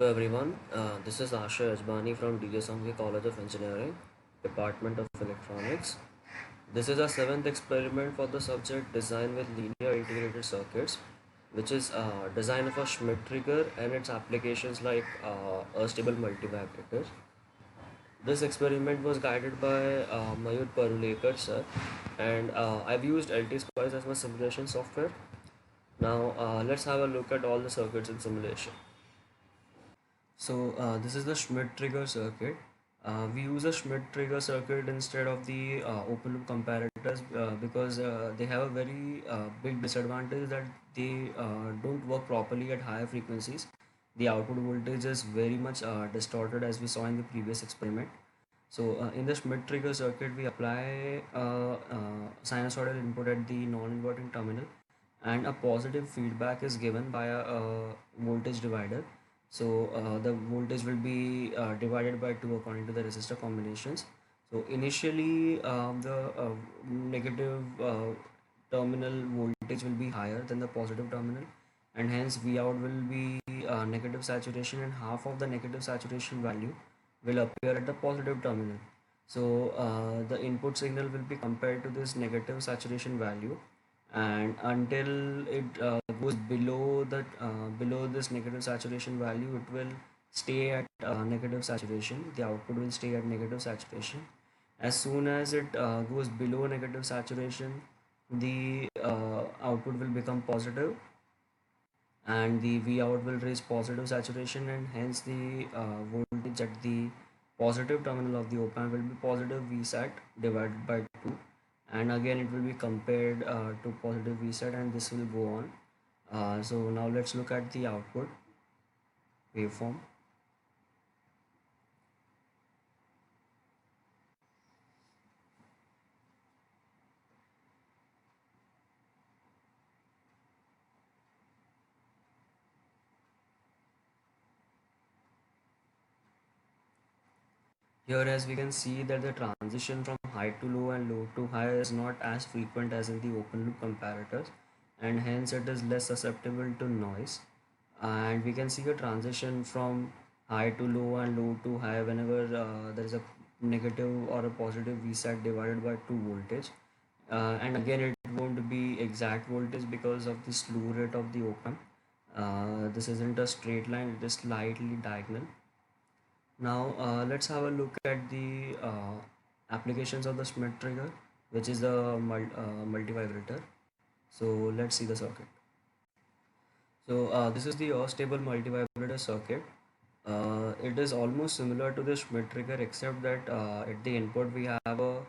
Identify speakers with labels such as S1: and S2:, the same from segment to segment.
S1: Hello everyone, this is Asha Ajbani from DJ Sanghi College of Engineering, Department of Electronics. This is our seventh experiment for the subject Design with Linear Integrated Circuits, which is design of a Schmidt trigger and its applications like stable multivibrators. This experiment was guided by Mayur Parulekar sir, and I've used LT Spice as my simulation software. Now let's have a look at all the circuits in simulation. So this is the Schmidt trigger circuit. We use a Schmidt trigger circuit instead of the open loop comparators because they have a very big disadvantage that they don't work properly at higher frequencies. The output voltage is very much distorted as we saw in the previous experiment. So in the Schmidt trigger circuit, we apply sinusoidal input at the non-inverting terminal, and a positive feedback is given by a voltage divider. So the voltage will be divided by 2 according to the resistor combinations. So initially the negative terminal voltage will be higher than the positive terminal, and hence V out will be negative saturation, and half of the negative saturation value will appear at the positive terminal. So the input signal will be compared to this negative saturation value, and until it goes below this negative saturation value, it will stay at negative saturation. The output will stay at negative saturation. As soon as it goes below negative saturation, the output will become positive, and the V out will reach positive saturation, and hence the voltage at the positive terminal of the op amp will be positive Vsat divided by 2, and again it will be compared to positive Vsat, and this will go on. So now let's look at the output waveform. Here, as we can see, that the transition from high to low and low to high is not as frequent as in the open loop comparators, and hence it is less susceptible to noise. And we can see a transition from high to low and low to high whenever there is a negative or a positive Vsat divided by 2 voltage. And again, it won't be exact voltage because of the slew rate of the op amp. This isn't a straight line, it is slightly diagonal. Now let's have a look at the applications of the Schmidt trigger, which is the multivibrator. So let's see the circuit. So this is the stable multivibrator circuit. It is almost similar to the Schmidt trigger, except that at the input we have a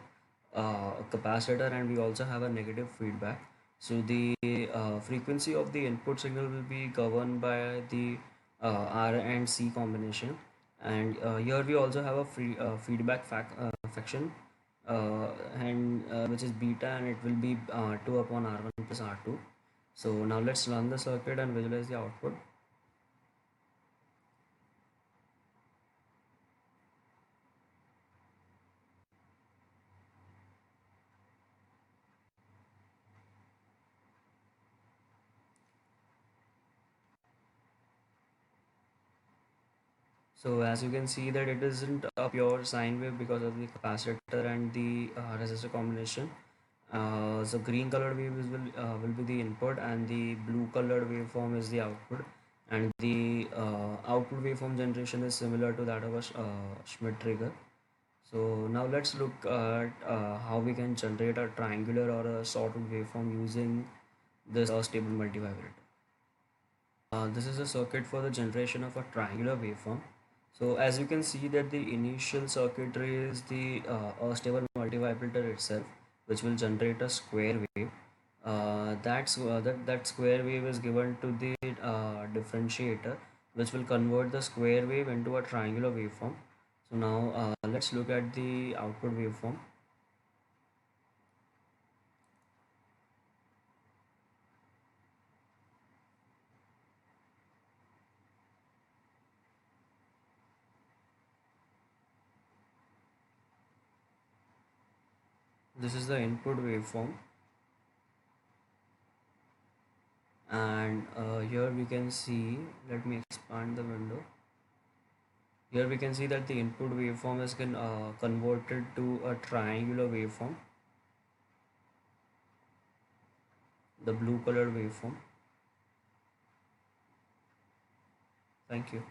S1: capacitor, and we also have a negative feedback. So the frequency of the input signal will be governed by the R and C combination, and here we also have a feedback fraction, and which is beta, and it will be 2 upon R1 plus R2. So now let's run the circuit and visualize the output. So as you can see that it isn't a pure sine wave because of the capacitor and the resistor combination. So green colored wave will be the input, and the blue colored waveform is the output, and the output waveform generation is similar to that of a Schmidt trigger. So now let's look at how we can generate a triangular or a sawtooth waveform using this stable multivibrator. This is a circuit for the generation of a triangular waveform. So as you can see that the initial circuitry is the stable multivibrator itself, which will generate a square wave. That square wave is given to the differentiator, which will convert the square wave into a triangular waveform. So now let's look at the output waveform. This is the input waveform, and here we can see, let me expand the window. Here we can see that the input waveform is converted to a triangular waveform, the blue colored waveform. Thank you.